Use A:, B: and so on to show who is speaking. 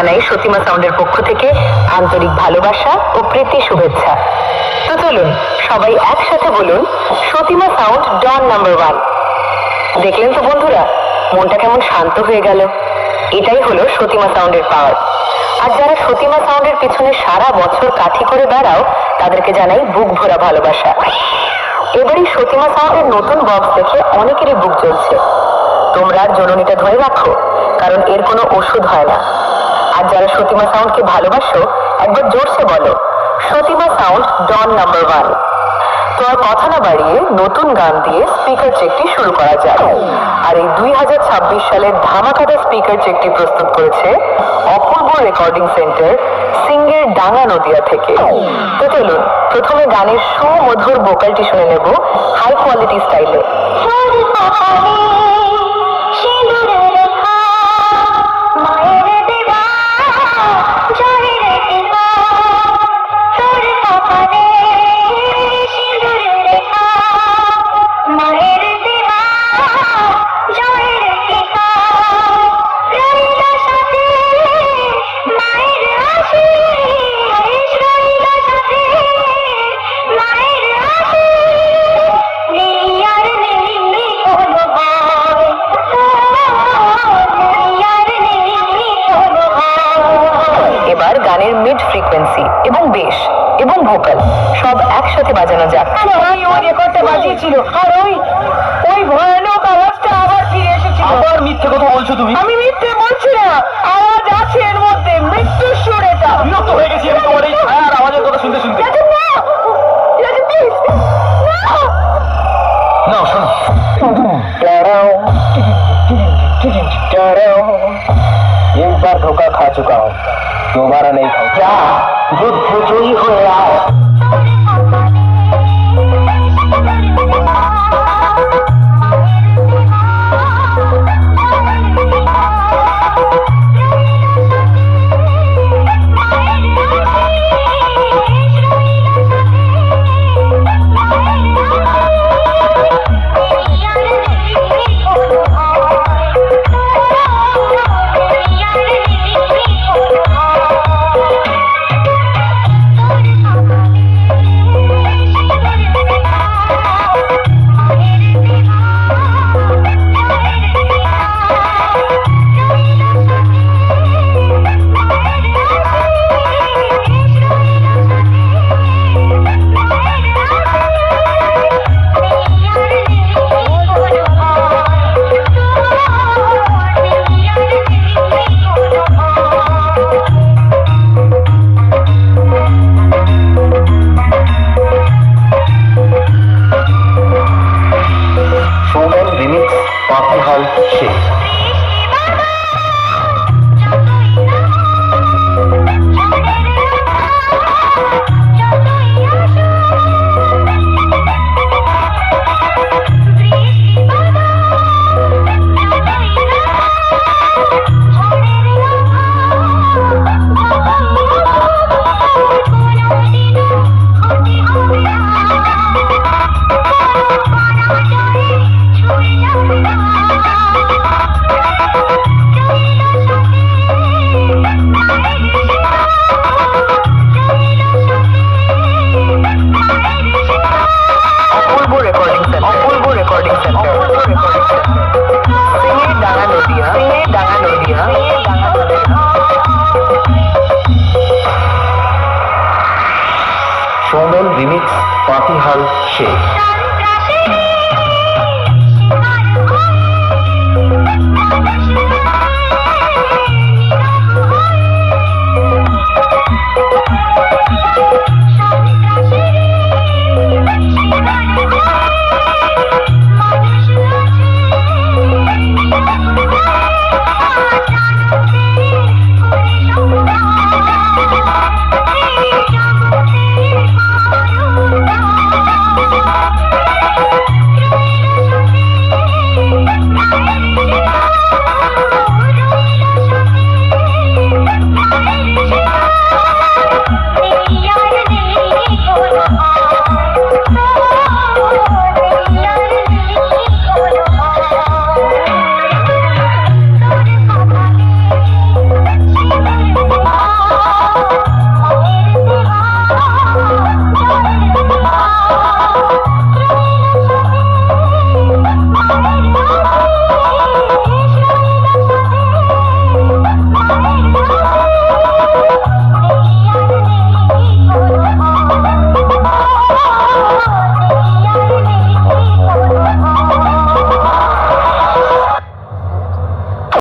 A: জানাই সতীমা সাউন্ডের পক্ষ থেকে আন্তরিক ভালোবাসা ও প্রীতি শুভেচ্ছা। তো চলুন সবাই একসাথে বলুন, সতীমা সাউন্ড ডন নাম্বার 1। দেখলেন তো বন্ধুরা, মনটা কেমন শান্ত হয়ে গেল। এটাই হলো সতীমা সাউন্ডের পাওয়ার। আর যারা সতীমা সাউন্ডের পিছনে সারা বছর কাঠি করে বেড়াও, তাদেরকে জানাই বুক ভরা ভালোবাসা। এবারই সতীমা সাউন্ডের নতুন বক্স দেখে অনেকেরই বুক জ্বলছে। তোমরা আর জননীটা ধরে রাখো, কারণ এর কোনো ওষুধ হয় না। আর যারা সতীমা সাউন্ডকে ভালোবাসো, একবার জোরসে বলো, সতীমা সাউন্ড ডন নাম্বার 1। তো আর কথা না বাড়িয়ে নতুন গান দিয়ে স্পিকার চেকটি শুরু করা যায়। আর এই 2026 সালের ধামাকাদার স্পিকার চেকটি প্রস্তুত করেছে অপূর্ব রেকর্ডিং সেন্টার, সিঙ্গের ডাঙ্গা নদিয়া থেকে। তো চলুন প্রথমে গানের সুমধুর ভোকালটি শুনে নেব হাই কোয়ালিটি স্টাইলে। গানের মিড ফ্রিকোয়েন্সি এবং বেস এবং ভোকাল সব একসাথে বাজানো যাক। ওই রেকর্ডটা বাজিয়েছিল, আর ওই ভয়ানক আওয়াজটা আবার ফিরে এসেছিল।
B: আবার মিথ্যে কথা বলছো তুমি।
A: আমি মিথ্যে বলছি না, আওয়াজ আছে এর মধ্যে, মৃত্যুর সুর এটা।
B: বিরক্ত হয়ে গেছি আমি তোমার এই ছায়ার আওয়াজের কথা শুনতে শুনতে। না শোনো, एक बार धोखा खा चुका हूँ, दोबारा नहीं खाऊं।
A: जा बुद्ध जोई हो यार।
B: পাতিহাল শেখ। সোমেল রিমিক্স পাতিহাল শেখ।